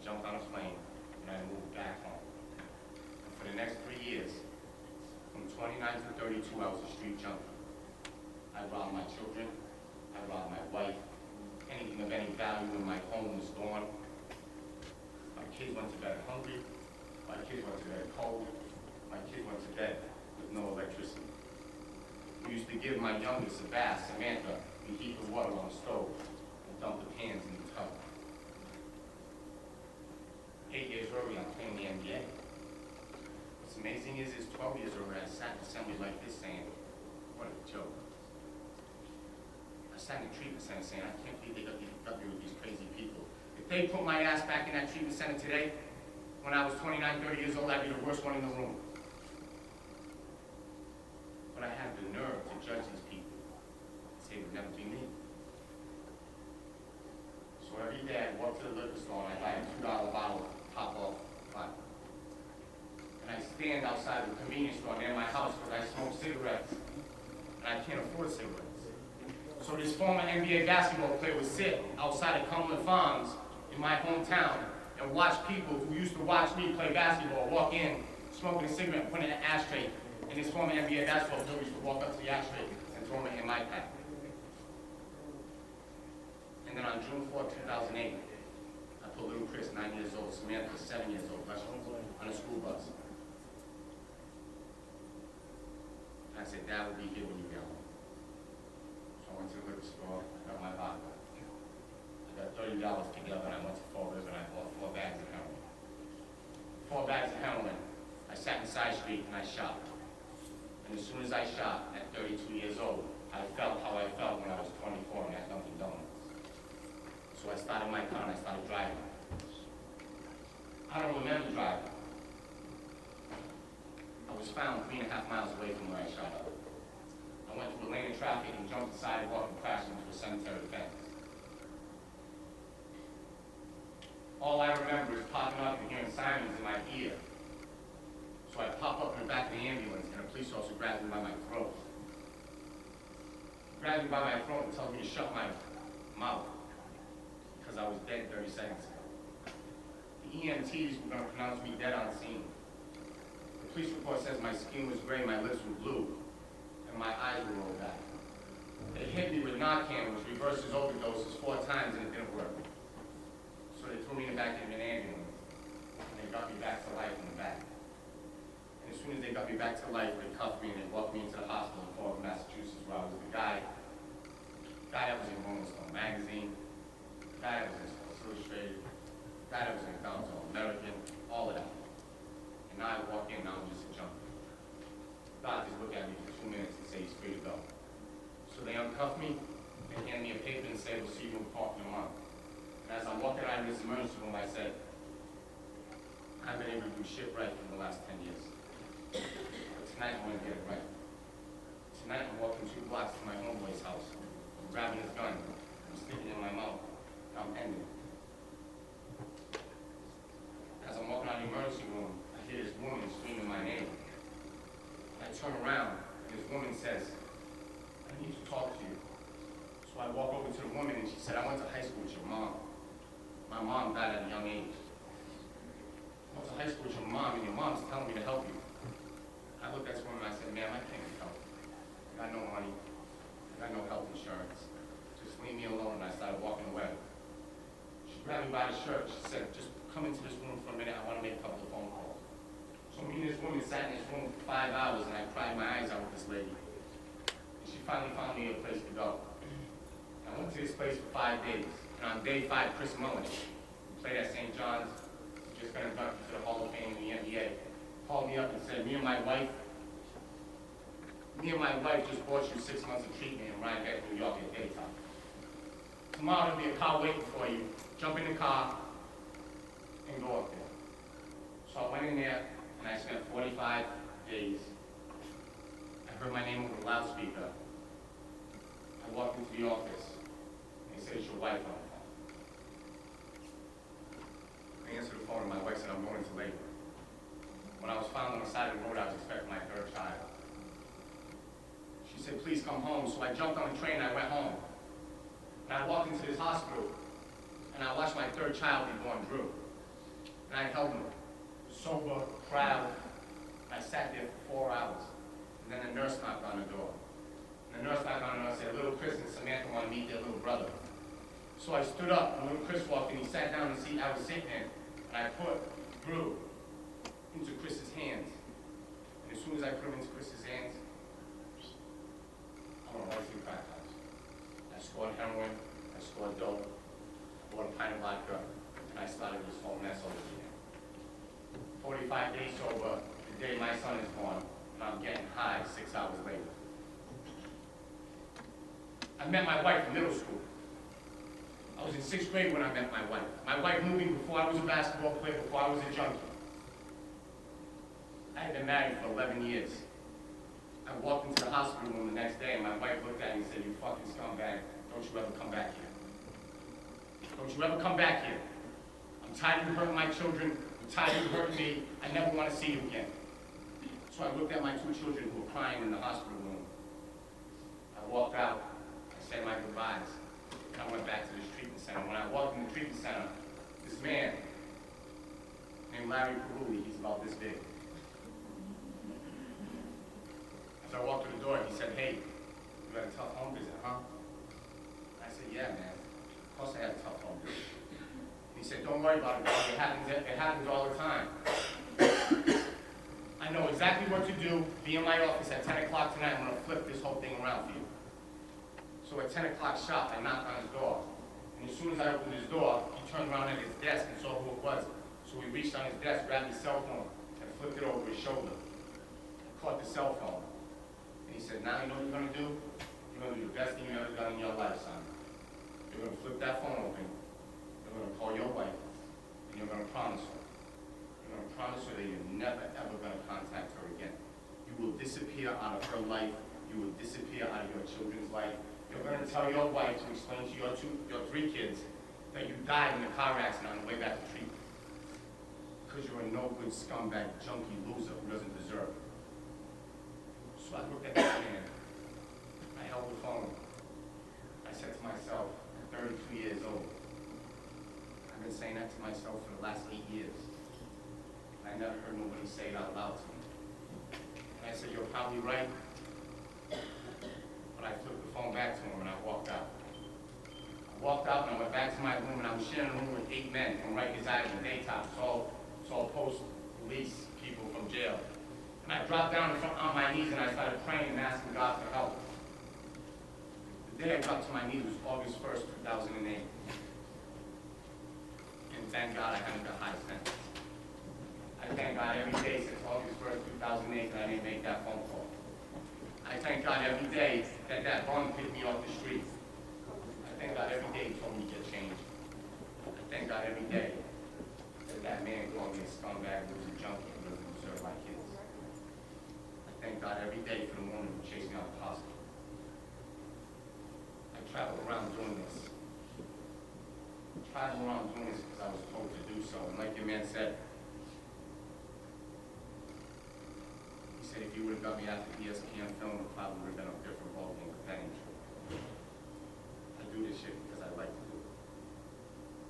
jumped on a plane, and I moved back home. And for the next 3 years, from 29 to 32, I was a street junkie. I robbed my children, I robbed my wife, anything of any value in my home was gone. My kids went to bed hungry, my kids went to bed cold, my kids went to bed with no electricity. We used to give my youngest a bath, Samantha, and heat the water on the stove and dump the pans in the tub. 8 years early, I'm playing the NBA. What's amazing is 12 years early, I sat in assembly like this saying, what a joke. I sat in the treatment center saying, I can't believe they got me with these crazy people. If they put my ass back in that treatment center today, when I was 29, 30 years old, I'd be the worst one in the room. But I had the nerve to judge these people and say it would never be me. So every day I walk to the liquor store and I buy a $2 bottle of pop-off vodka. And I stand outside the convenience store near my house because I smoke cigarettes and I can't afford cigarettes. So this former NBA basketball player would sit outside of Cumberland Farms in my hometown and watch people who used to watch me play basketball walk in, smoking a cigarette, and put it in an ashtray. And this former NBA basketball player used to walk up to the ashtray and throw it in my pack. And then on June 4, 2008, I put little Chris, 9 years old, Samantha, 7 years old, on a school bus. And I said, Dad will be here when you get home. I went to the liquor store, I got my vodka. I got $30 together and I went to Fall River and I bought 4 bags of heroin. 4 bags of heroin. I sat in Side Street and I shot. And as soon as I shot, at 32 years old, I felt how I felt when I was 24 and had Dunkin' Donuts. So I started my car and I started driving. I don't remember driving. I was found 3.5 miles away from where I shot up. I went through a lane of traffic and jumped the sidewalk and crashed into a cemetery fence. All I remember is popping up and hearing sirens in my ear. So I pop up in the back of the ambulance and a police officer grabs me by my throat. He grabs me by my throat and tells me to shut my mouth because I was dead 30 seconds ago. The EMTs were going to pronounce me dead on scene. The police report says my skin was gray, my lips were blue, and my eyes were rolled back. They hit me with Narcan, which reverses overdoses 4 times, and it didn't work. So they threw me in the back of an ambulance, and they got me back to life in the back. And as soon as they got me back to life, they cuffed me and they walked me into the hospital in Fall River, Massachusetts, where I was the guy that was in Rolling Stone magazine, the guy that was in Sports Illustrated, the guy that was in McDonald's All American, all of that. And now I walk in, now I'm just a junkie. Doctors look at me for 2 minutes and say he's free to go. So they uncuff me, they hand me a paper and say, we'll see you in court in a month. And as I'm walking out of this emergency room, I said, I've been able to do shit right for the last 10 years. But tonight I'm going to get it right. Tonight I'm walking 2 blocks to my homeboy's house. I'm grabbing his gun, I'm sticking it in my mouth, and I'm ending it. As I'm walking out of the emergency room, I hear this woman screaming my name. I turn around, and this woman says, I need to talk to you. So I walk over to the woman, and she said, I went to high school with your mom. My mom died at a young age. I went to high school with your mom, and your mom's telling me to help you. I looked at this woman, and I said, ma'am, I can't get help. I got no money. I got no health insurance. Just leave me alone, and I started walking away. She grabbed me by the shirt. She said, just come into this room for a minute. I want to make a couple of phone calls. So me and this woman sat in this room for 5 hours, and I cried my eyes out with this lady. And she finally found me a place to go. I went to this place for 5 days. And on day 5, Chris Mullin, who played at St. John's, just got inducted to the Hall of Fame in the NBA, called me up and said, me and my wife just bought you 6 months of treatment and ride back to New York at daytime. Tomorrow there'll be a car waiting for you. Jump in the car and go up there. So I went in there and I spent 45 days. I heard my name over the loudspeaker. I walked into the office and they said, it's your wife on the phone. I answered the phone and my wife said, I'm going into labor. When I was found on the side of the road, I was expecting my 3rd child. She said, please come home. So I jumped on the train and I went home. And I walked into this hospital and I watched my 3rd child be born, Drew. And I held him, sober, proud. I sat there for 4 hours. And then the nurse knocked on the door. And the nurse knocked on the door and said, little Chris and Samantha want to meet their little brother. So I stood up, and little Chris walked in. He sat down in the seat I was sitting in, and I put brew into Chris's hands. And as soon as I put him into Chris's hands, I went right to the crack house. I scored heroin, I scored dope, I bought a pint of vodka, and I started this whole mess over again. 45 days sober, the day my son is born, and I'm getting high 6 hours later. I met my wife in middle school. I was in 6th grade when I met my wife. My wife moved me before I was a basketball player, before I was a junkie. I had been married for 11 years. I walked into the hospital room the next day and my wife looked at me and said, you fucking scumbag, don't you ever come back here. Don't you ever come back here. I'm tired of you hurting my children. I'm tired of you hurting me. I never want to see you again. So I looked at my 2 children who were crying in the hospital room. I walked out. I said my goodbyes. And I went back to this treatment center. When I walked in the treatment center, this man named Larry Peruli, he's about this big. As I walked through the door, he said, hey, you had a tough home visit, huh? I said, yeah, man. Of course I had a tough home visit. He said, don't worry about it, dog. It happens all the time. I know exactly what to do. Be in my office at 10 o'clock tonight. I'm going to flip this whole thing around for you. So at 10 o'clock sharp, I knocked on his door. And as soon as I opened his door, he turned around at his desk and saw who it was. So he reached on his desk, grabbed his cell phone, and flipped it over his shoulder. I caught the cell phone. And he said, now you know what you're going to do? You're going to do the best thing you've ever done in your life, son. You're going to flip that phone open. You're going to call your wife. And you're going to promise her. You're going to promise her that you're never, ever going to contact her again. You will disappear out of her life. You will disappear out of your children's life. You're going to tell your wife to explain to your 3 kids that you died in a car accident on the way back to treatment. Because you're a no-good scumbag, junkie loser who doesn't deserve it. So I looked at this man. I held the phone. I said to myself, I'm 32 years old. I've been saying that to myself for the last 8 years. I never heard nobody say it out loud to me. And I said, you're probably right. But I flipped the phone back to him and I walked out. I walked out and I went back to my room and I was sharing a room with 8 men from Rikers Island, daytop. It's all post-release people from jail. And I dropped down on my knees and I started praying and asking God for help. The day I dropped to my knees was August 1st, 2008. And thank God I haven't got high sentence. I thank God every day since August 1st, 2008 that I didn't make that phone call. I thank God every day that that bum picked me off the street. I thank God every day he told me to get changed. I thank God every day that that man called me a scumbag who was a junkie and doesn't deserve my kids. I thank God every day for the woman who chased me out of the hospital. I traveled around doing this. I traveled around doing this because I was told to do so. And like your man said, he said if you would have got me after ESPN film, it probably would have been a different ballgame, but that ain't true. I do this shit because I like to do it.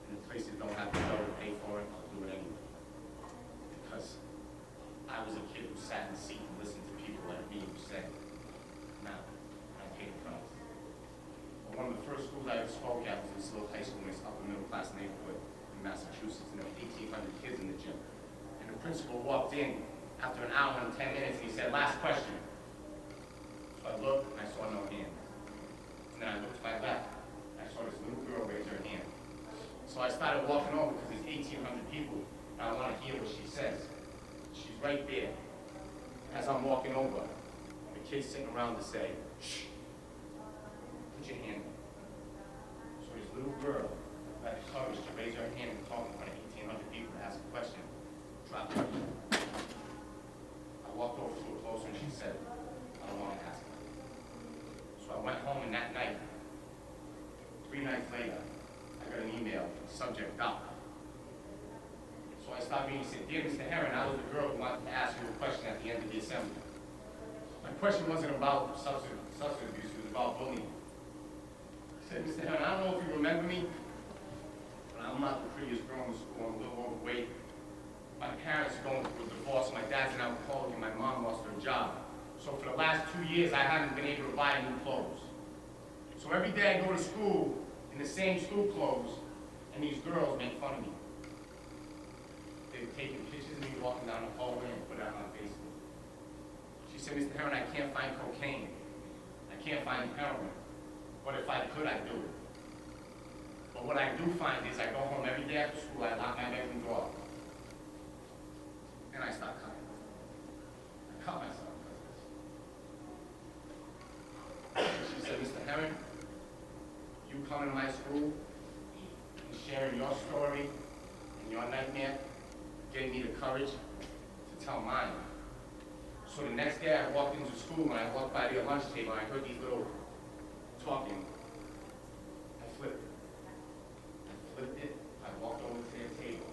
And the places don't have to go to pay for it, I'll do it anyway. Because I was a kid who sat in the seat and listened to people like me who said, now, I paid the price. But one of the first schools I ever spoke at was this little high school in this upper middle class neighborhood in Massachusetts, and there were 1,800 kids in the gym. And the principal walked in after an hour and 10 minutes, and he said, last question. So I looked, and I saw no hand. And then I looked to my left, and I saw this little girl raise her hand. So I started walking over, because there's 1,800 people, and I want to hear what she says. She's right there. As I'm walking over, the kids sitting around to say, shh, put your hand up. So this little girl had the courage to raise her hand and talk in front of 1,800 people to ask a question, dropped her. I walked over to her closer and she said, I don't want to ask her. So I went home and that night, 3 nights later, I got an email, subject doc. So I stopped reading and said, dear Mr. Herren, I was the girl who wanted to ask you a question at the end of the assembly. My question wasn't about substance abuse, it was about bullying. I said, Mr. Herren, I don't know if you remember me, but I'm not the prettiest girl in the school. I'm a little overweight. I haven't been able to buy new clothes. So every day I go to school in the same school clothes, and these girls make fun of me. They've taken pictures of me walking down the hallway and put it on Facebook. She said, Mr. Herren, I can't find cocaine. I can't find heroin. But if I could, I'd do it. But what I do find is I go home every day after school, I lock my bedroom door, and I start cutting. I cut myself because of this. She said, Mr. Herren, you coming to my school and sharing your story and your nightmare gave me the courage to tell mine. So the next day I walked into school and I walked by their lunch table and I heard these little talking. I flipped it. I walked over to their table.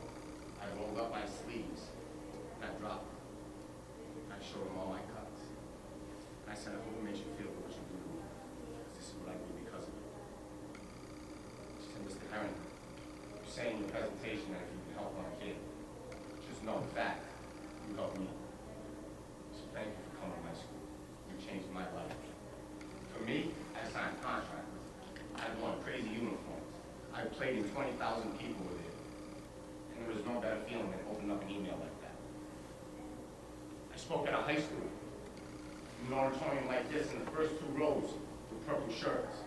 I rolled up my sleeves and I dropped it. I showed them all my cuts. And I said, I hope it makes you feel what you do. This is what I do because of it. She said, Mr. Herren, you say in your presentation that if you can help one kid, just know the fact you helped me. So thank you for coming to my school. You changed my life. For me, I signed contracts. I wore crazy uniforms. I played in 20,000 people with it. And there was no better feeling than opening up an email like that. I spoke at a high school, in an auditorium like this, in the first two rows with purple shirts.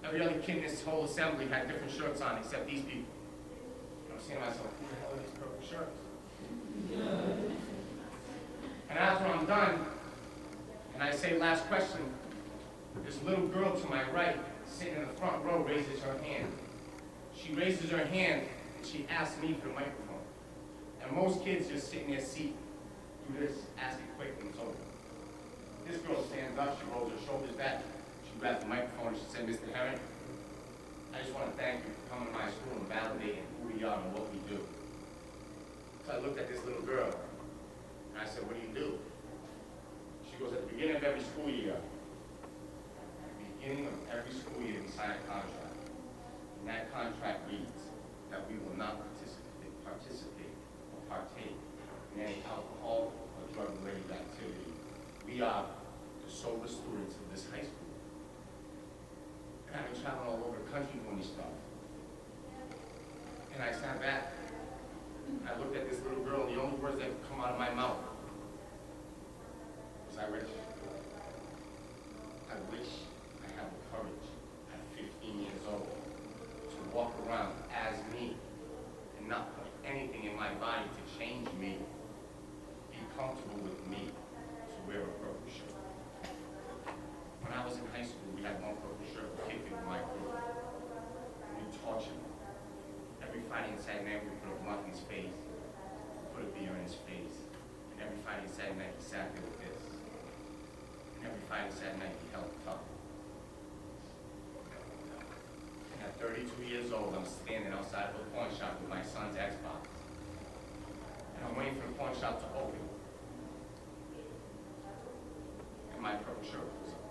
Every other kid in this whole assembly had different shirts on except these people. I was saying to myself, who the hell are these purple shirts? And after I'm done, and I say last question, this little girl to my right, sitting in the front row, raises her hand. She raises her hand and she asks me for the microphone. And most kids just sit in their seat, do this, ask it quick, and it's over. This girl stands up, she rolls her shoulders back, she grabs the microphone and she said, Mr. Herren, I just want to thank you for coming to my school and validating who we are and what we do. So I looked at this little girl and I said, what do you do? She goes, at the beginning of every school year, we sign a contract. And that contract reads that we will not participate or partake in any alcohol or drug-related activity. We are the sober students of this high school. And I've been traveling all over the country doing this stuff. And I sat back, I looked at this little girl, and the only words that could come out of my mouth was, I wish. I wish I had the courage at 15 years old to walk around as me and not put anything in my body to change me, be comfortable with me, to wear a purple shirt. When I was in high school, we had one purple shirt kid with my group. We tortured him. Every Friday and Saturday night, we put a blunt in his face, put a beer in his face, and every Friday and Saturday night, he sat there with this. And every Friday and Saturday night, he held the cup. And at 32 years old, I'm standing outside of a pawn shop with my son's Xbox. And I'm waiting for the pawn shop to open. And my purple shirt was up.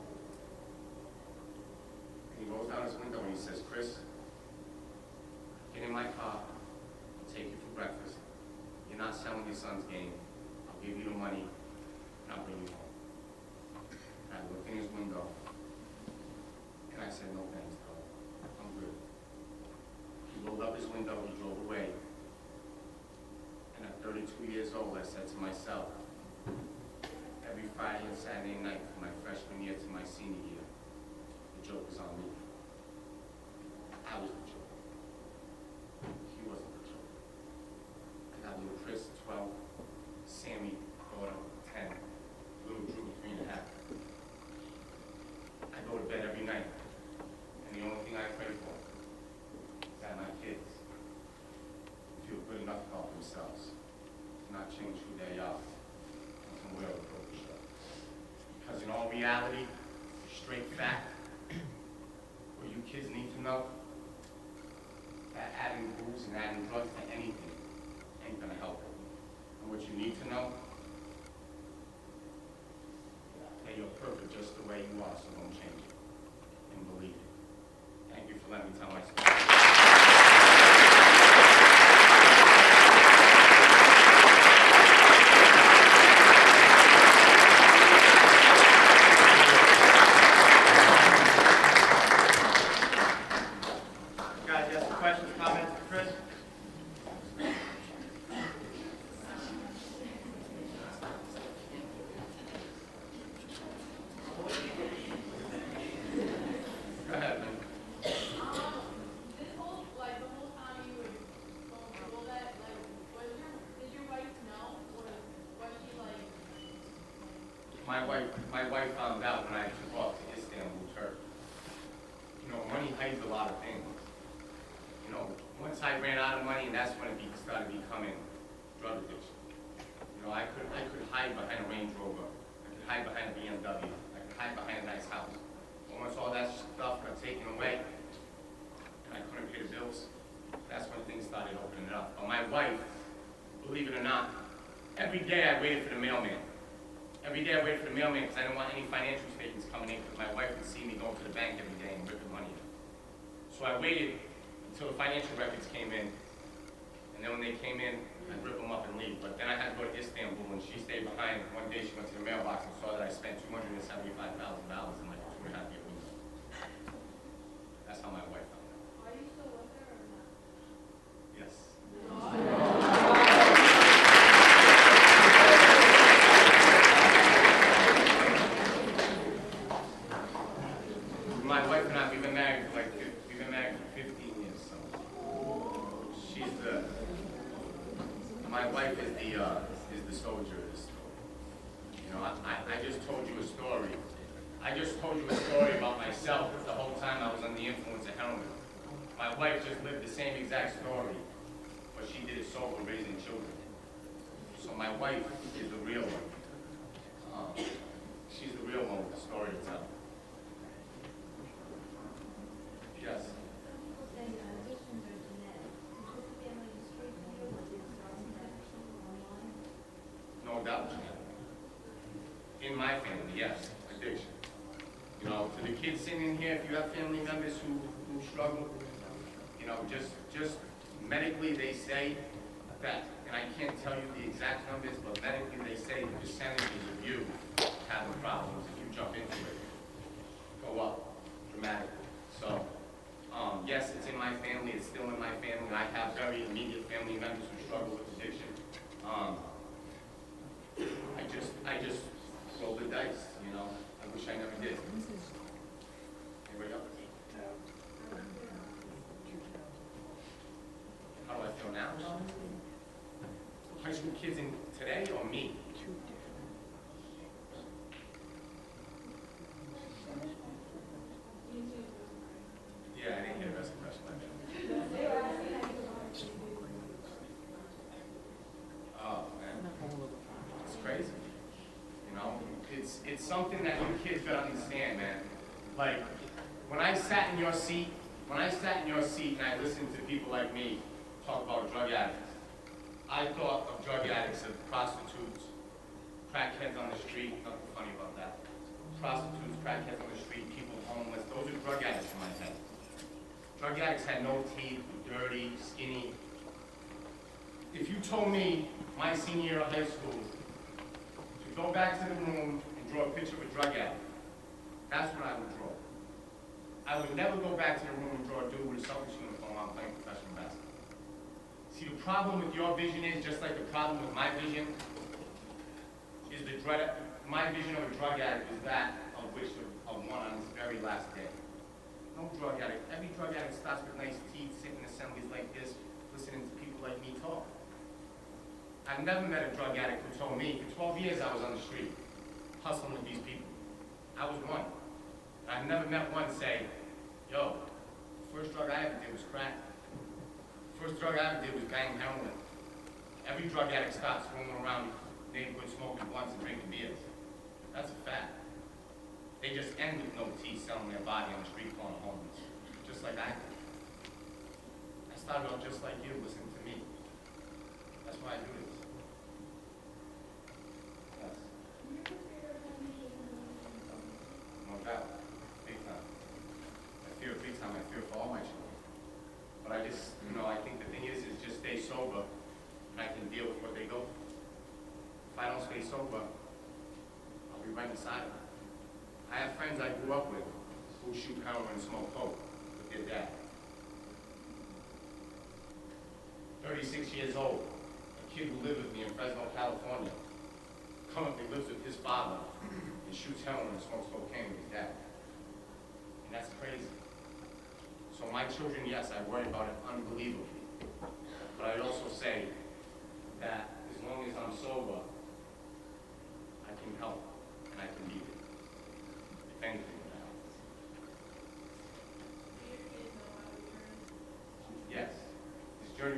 And he rolls down his window and he says, Chris, get in my car, I'll take you for breakfast. You're not selling your son's game. I'll give you the money, and I'll bring you home. And I looked in his window, and I said, no thanks, dog. I'm good. He rolled up his window, he drove away. And at 32 years old, I said to myself, every Friday and Saturday night from my freshman year to my senior year, the joke was on me. I was the joke. He wasn't the joke. I got little Chris, 12, Sammy, daughter, 10, little Drew, 3.5. I go to bed every night, and the only thing I pray for is that my kids feel good enough about themselves to not change who they are and to wear a purple shirt. Because in all reality, straight fact, what you kids need to know, that adding booze and adding drugs to anything ain't gonna help it. And what you need to know, that you're perfect just the way you are, so don't change it. And believe it. Thank you for letting me tell my story. wife found out when I took off to Istanbul, Turkey. You know, money hides a lot of things. You know, once I ran out of money, and that's when it started becoming drug addiction. You know, I could hide behind a Range Rover. I could hide behind a BMW. I could hide behind a nice house. But once all that stuff got taken away, and I couldn't pay the bills, that's when things started opening up. But my wife, believe it or not, every day I waited for the mailman. Every day I waited for the mailman because I didn't want any financial statements coming in because my wife would see me going to the bank every day and ripping money in. So I waited until the financial records came in, and then when they came in, I'd rip them up and leave. But then I had to go to Istanbul, and she stayed behind. One day she went to the mailbox and saw that I spent $275,000 in like a 2.5-year window. That's how my wife found out. Are you still with her or not? Yes. My wife and I, we've been married for 15 years. So she's my wife is the soldier of this story. You know, I just told you a story. I just told you a story about myself the whole time I was under the influence of heroin. My wife just lived the same exact story, but she did it sober, raising children. So my wife is the real one. She's the real one with the story to tell. Yes. Some people say addictions are genetic. Is this family history for you? Was it starting addiction online? No doubt. In my family, yes, addiction. You know, to the kids sitting in here, if you have family members who struggle, you know, just medically they say that, and I can't tell you the exact numbers, but medically they say the percentages of you having problems, if you jump into it, go up dramatically. So, yes, it's in my family, it's still in my family. I have very immediate family members who struggle with addiction. I just roll the dice, you know. I wish I never did. Anybody else? How do I feel now? High school kids in today or me? Yeah, I didn't hear the rest of the question. Oh, man. It's crazy. You know, it's something that you kids gotta understand, man. Like, when I sat in your seat and I listened to people like me talk about drug addicts, I thought of drug addicts as prostitutes, crackheads on the street, nothing funny about that. Prostitutes, crackheads on the street, people homeless, those are drug addicts in my head. Drug addicts had no teeth, were dirty, skinny. If you told me my senior year of high school to go back to the room and draw a picture of a drug addict, that's what I would draw. I would never go back to the room and draw a dude with a selfish uniform on playing professional basketball. See, the problem with your vision is, just like the problem with my vision, is my vision of a drug addict is that of one on his very last day. No drug addict. Every drug addict starts with nice teeth, sitting in assemblies like this, listening to people like me talk. I've never met a drug addict who told me, for 12 years I was on the street, hustling with these people. I was one. I've never met one say, yo, first drug I ever did was crack. First drug I ever did was bang heroin. Every drug addict starts roaming around neighborhood smoking blunts and drinking beers. That's a fact. They just end with no teeth, selling their body on the street corner homeless. Just like I did. I started out just like you, listening to me. That's why I do this. Yes. No doubt. Big time. I fear big time. I fear for all my children. But I just, you know, I think the thing is just stay sober, and I can deal with what they go through. If I don't stay sober, I'll be right beside them. I have friends I grew up with who shoot heroin and smoke coke with their dad. 36 years old, a kid who lived with me in Fresno, California, currently lives with his father and shoots heroin and smokes cocaine with his dad. And that's crazy. So my children, yes, I worry about it unbelievably. But I'd also say that as long as I'm sober, I can help and I can be there.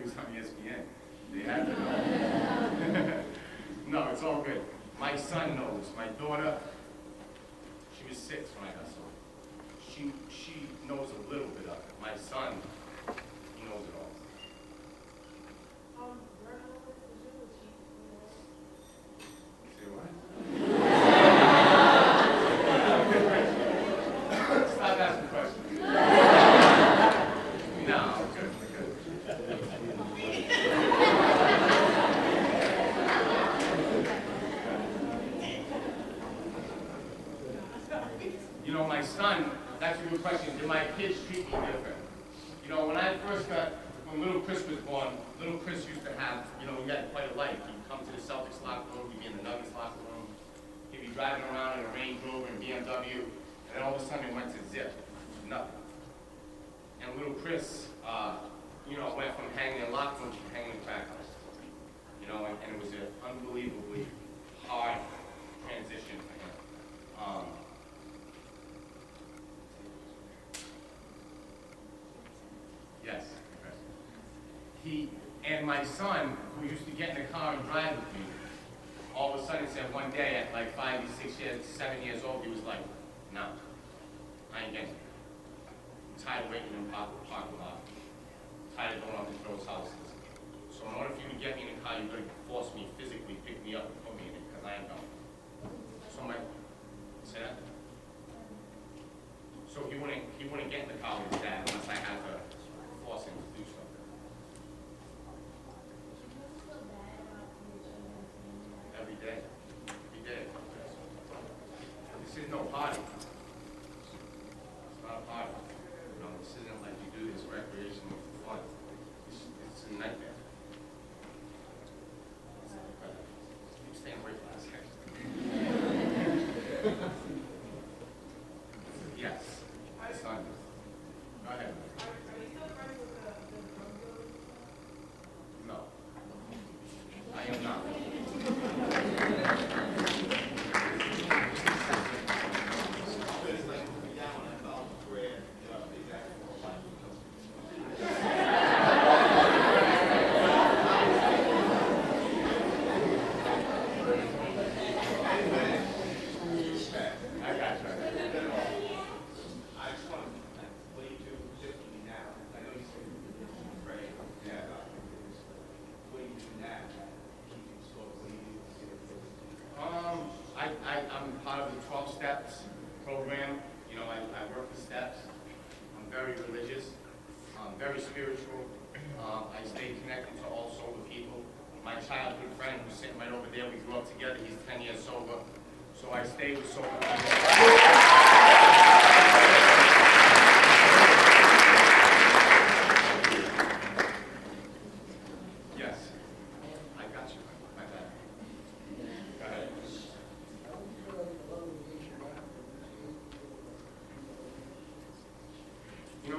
he was on ESPN. They had to know. No, it's all good. My son knows. My daughter, she was 6 when I got sold. She knows a little bit of it. My son, he knows it all. Say what? Stop asking questions. No, I'm good. You know, my son, that's a good question. Did my kids treat me different? You know, when little Chris was born, little Chris used to have, he had quite a life. He'd come to the Celtics locker room, he'd be in the Nuggets locker room, he'd be driving around in a Range Rover and BMW, and then all of a sudden it went to zip, nothing. And little Chris, went from hanging in locker rooms to hanging in crack house. And it was an unbelievably hard transition for him. Yes. And my son, who used to get in the car and drive with me, all of a sudden said one day at like 5, 6 years, 7 years old, he was like, no, I ain't getting it. I'm tired of waiting in the parking lot. I'm tired of going up to those houses. So in order for you to get me in the car, you're going to force me physically, pick me up and put me in it, because I ain't going. So say that? So he wouldn't get in the car with his dad unless I had to force him to do something. Every day. This is no party. It's not a party. This isn't like you do this recreational for fun. It's a nightmare. Keep staying away from this guy. Yes. My son. Go ahead. Are you still friends with the drug dealers? No. I am not. I'm part of the 12 Steps program. I work the steps. I'm very religious. I'm very spiritual. I stay connected to all sober people. My childhood friend who's sitting right over there, we grew up together, he's 10 years sober. So I stay with sober people.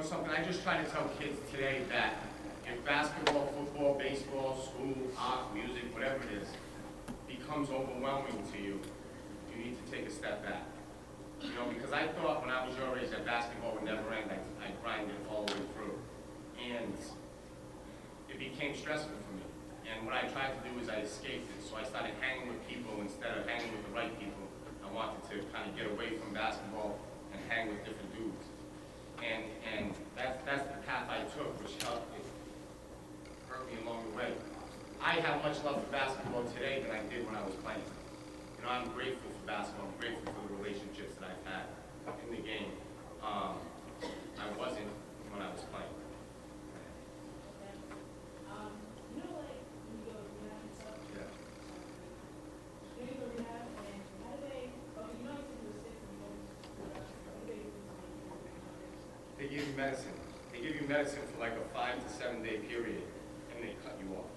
Something I just try to tell kids today that if basketball, football, baseball, school, art, music, whatever it is, becomes overwhelming to you, you need to take a step back. Because I thought when I was your age that basketball would never end. I grinded all the way through. And it became stressful for me. And what I tried to do is I escaped it. So I started hanging with people instead of hanging with the right people. I wanted to kind of get away from basketball and hang with different dudes. And that's the path I took, which hurt me along the way. I have much love for basketball today than I did when I was playing. I'm grateful for basketball. I'm grateful for the relationships that I've had in the game. I wasn't when I was playing. When you go to rehab and stuff? Yeah. When you go to rehab, and how do they, you said you were sick and you go to what do they do? They give you medicine. They give you medicine for like a 5 to 7 day period, and they cut you off.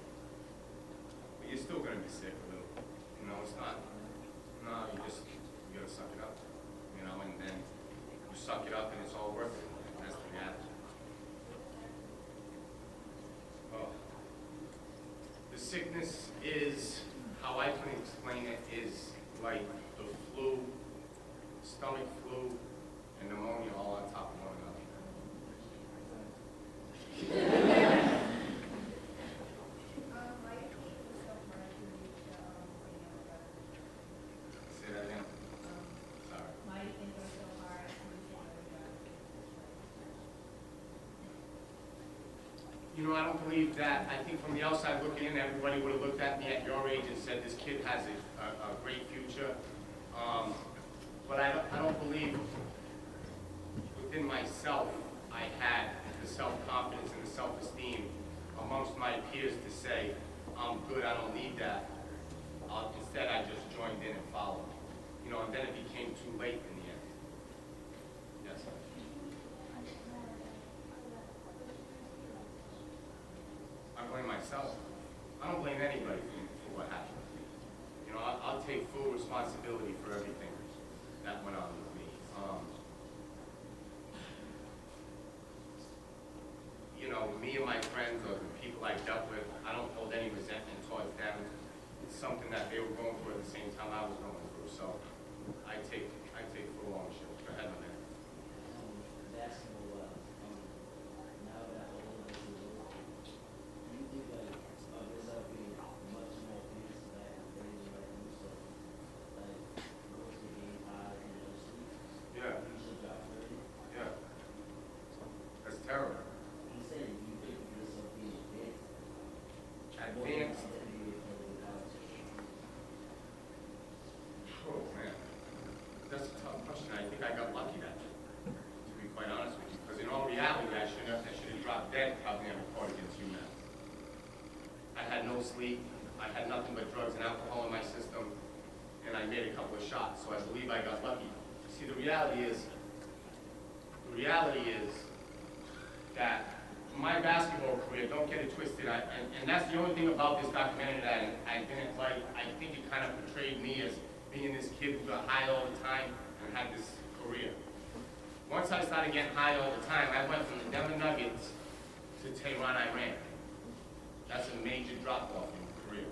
But you're still going to be sick a little. It's not. No, you gotta suck it up. And then you suck it up, and it's all worth it. That's the reality. Oh. The sickness is, how I can explain it, is like the flu, stomach flu, and pneumonia all on top of one another. You know, I don't believe that. I think from the outside looking in, everybody would have looked at me at your age and said, this kid has a great future. But I don't believe within myself I had the self-confidence and the self-esteem amongst my peers to say, I'm good, I don't need that. Instead, I just joined in and followed. You know, and then it became too late in the end. Yes, sir. I blame myself. I don't blame anybody for what happened. You know, I'll take full responsibility for everything that went on with me. You know, me and my friends or the people I dealt with, I don't hold any resentment towards them. It's something that they were going through at the same time I was going through. So I take full ownership. Go ahead, my man. Basketball, now that I'm older, do you think like there's up being much more things that they like do so like go to the game high and no sleep? Yeah. You should drop 30. Yeah. That's terrible. He said you think this will be advanced. Advanced. Oh, man. That's a tough question. I think I got lucky that day, to be quite honest with you. Because in all reality, I should have dropped dead probably on a court against UMass. I had no sleep. I had nothing but drugs and alcohol in my system. And I made a couple of shots. So I believe I got lucky. See, the reality is that my basketball career, don't get it twisted, and that's the only thing about this documentary that I didn't like. I think it kind of portrayed me as being this kid who got high all the time and had this career. Once I started getting high all the time, I went from the Denver Nuggets to Tehran, Iran. That's a major drop-off in career.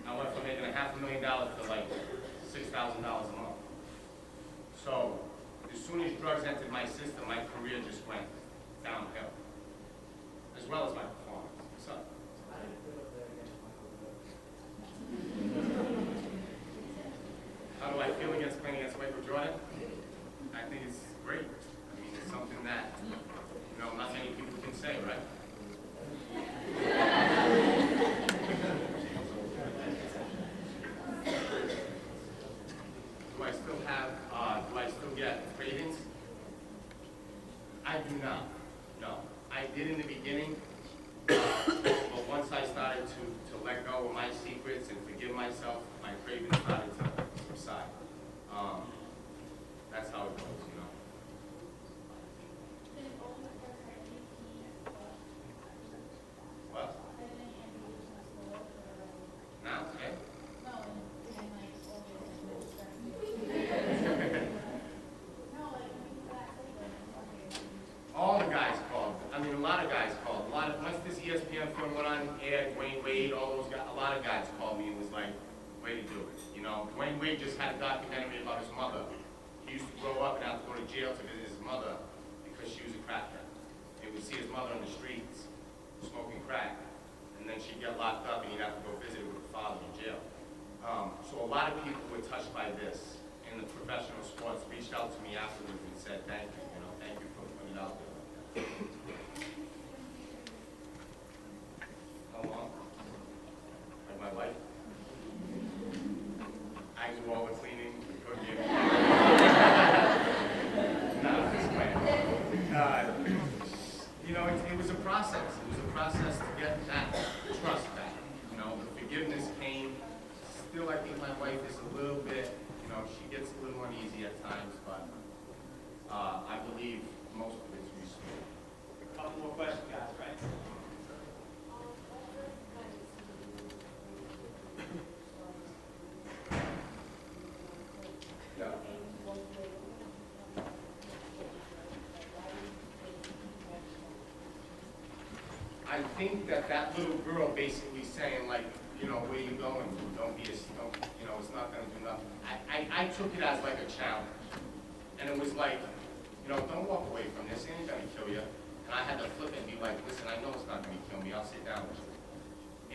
I went from making $500,000 to like $6,000 a month. So as soon as drugs entered my system, my career just went downhill, as well as my performance. What's up? I didn't put up there against Michael Jordan. How do I feel against playing against Michael Jordan? I think it's great. I mean, it's something that, you know, not many people can say, right? Do I still get ratings? I do not. No. I did in the beginning, but once I started to let go of my secrets and forgive myself, my cravings started to subside. That's how it goes, you know. What? Now? Okay. All the guys called. I mean, a lot of guys called. Once this ESPN film went on air, Dwayne Wade, all those guys, a lot of guys called me and was like, way to do it. You know, Dwayne Wade just had a documentary about his mother. He used to grow up and have to go to jail to visit his mother because she was a crackhead. He would see his mother on the streets smoking crack, and then she'd get locked up and he'd have to go visit her with her father in jail. So a lot of people were touched by this in the professional sports, reached out to me afterwards and said, thank you, you know, thank you for putting it out there. How long? Like my life? I do all the cleaning, cooking. No, just playing. You know, it was a process. It was a process to get that trust back. You know, the forgiveness came. Still, I think my wife is a little bit, you know, she gets a little uneasy at times, but I believe most of it's restored. A couple more questions, guys, right? Yeah. I think that little girl basically saying, like, you know, where you going? Don't be a, you know, it's not going to do nothing. I took it as like a challenge. And it was like, you know, don't walk away from this. It ain't going to kill you. And I had to flip it and be like, listen, I know it's not going to kill me. I'll sit down with you.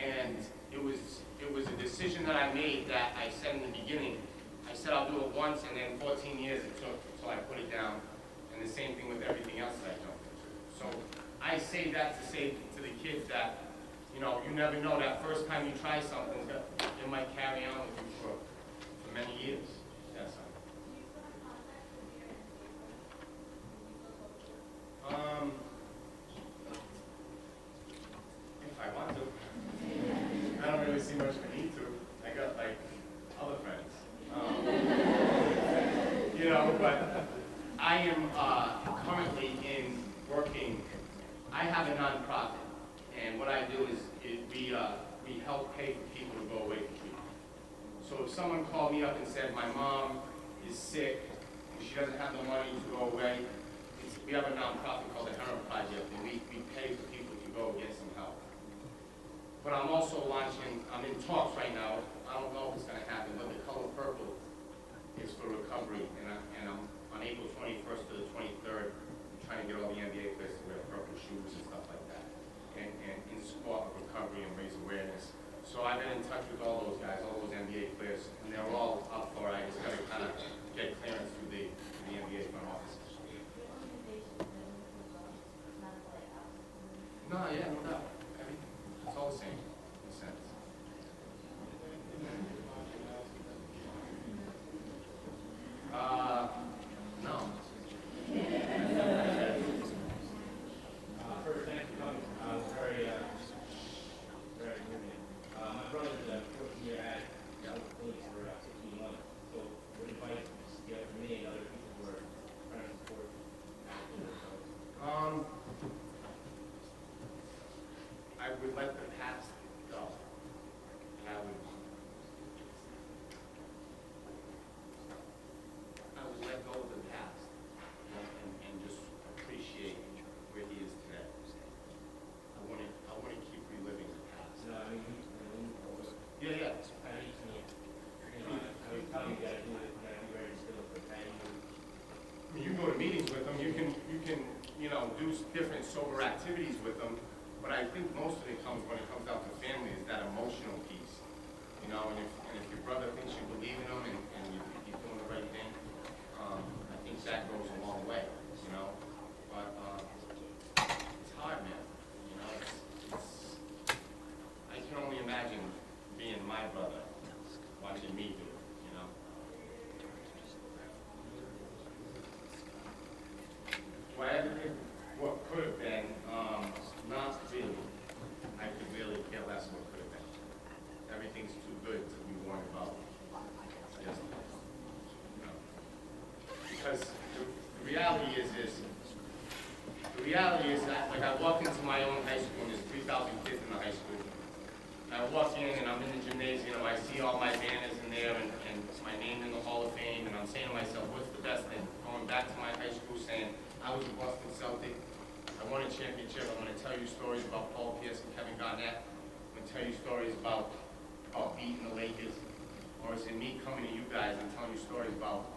And it was a decision that I made that I said in the beginning. I said I'll do it once, and then 14 years it took until I put it down. And the same thing with everything else that I jumped into. So I say that to say to the kids that, you know, you never know, that first time you try something, it might carry on with you for many years. That's all. If I want to. I don't really see much of a need to. I got like other friends. You know, but I am currently working. I have a nonprofit, and what I do is we help pay for people to go away for treatment. So if someone called me up and said my mom is sick and she doesn't have the money to go away, we have a nonprofit called the Herren Project, and we pay for people to go get some help. But I'm also launching, I'm in talks right now, I don't know if it's going to happen, but the color purple is for recovery, and I'm on April 21st to the 23rd, I'm trying to get all the NBA players to wear purple shoes and stuff like that, and in support of recovery and raise awareness. So I've been in touch with all those guys, all those NBA players, and they're all up for it. I just got to kind of get clearance through the NBA front office. No, yeah, no doubt. It's all the same, in a sense. No. First, thanks for coming. Very moving. My brother's a 14-year addict. I was police for 16 months. So, what advice do you have for me and other people who are trying to support I would let the past go. And I would let go of the past, you know, and just appreciate where he is today. I wouldn't keep reliving the past. No, I mean, Yeah. I need to, I was telling you guys, you gotta be ready to still for time. You go to meetings with them, you can, you know, do different sober activities with them, but I think most of it comes, when it comes down to family, is that emotional piece. You know, and if your brother thinks you believe in him and you're doing the right thing, I think that goes a long way, you know. But it's hard, man. You know, I can only imagine being my brother, watching me do it, you know. Do I ever think what could have been? Not really. I could really care less what could have been. Everything's too good to be worried about. Just, you know. Because the reality is that, like, I walk into my own high school, and there's 3,000 kids in the high school. And I walk in, and I'm in the gymnasium, I see all my banners in there, and my name in the Hall of Fame, and I'm saying to myself, what's the best thing? Going back to my high school saying, I was a Boston Celtic, I won a championship. I'm going to tell you stories about Paul Pierce and Kevin Garnett. I'm going to tell you stories about beating the Lakers. Or is it me coming to you guys and telling you stories about,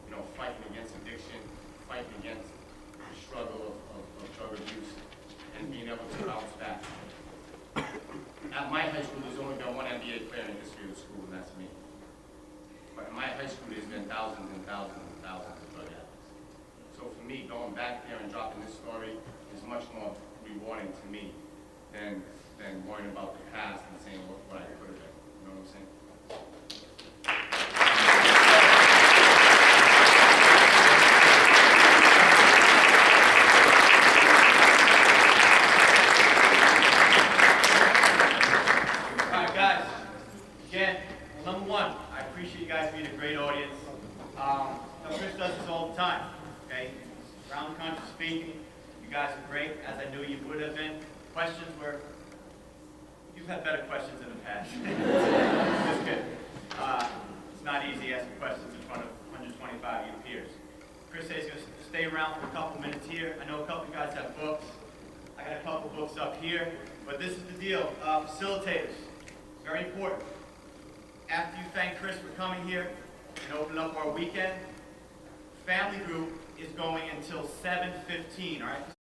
you know, fighting against addiction, fighting against the struggle of drug abuse, and being able to bounce back. At my high school, there's only been one NBA player in the history of the school, and that's me. But in my high school, there's been thousands and thousands and thousands of drug addicts. So for me, going back there and dropping this story is much more rewarding to me than worrying about the past and saying what I could have been. You know what I'm saying? All right, guys. Again, number one, I appreciate you guys being a great audience. Chris does this all the time. Okay, around the country speaking. You guys are great, as I knew you would have been. Questions were, you've had better questions in the past. Just good. It's not easy asking questions in front of 125 of your peers. Chris says he's going to stay around for a couple minutes here. I know a couple of you guys have books. I got a couple books up here, but this is the deal. Facilitators, very important. After you thank Chris for coming here and open up our weekend, family group is going until 7:15, all right?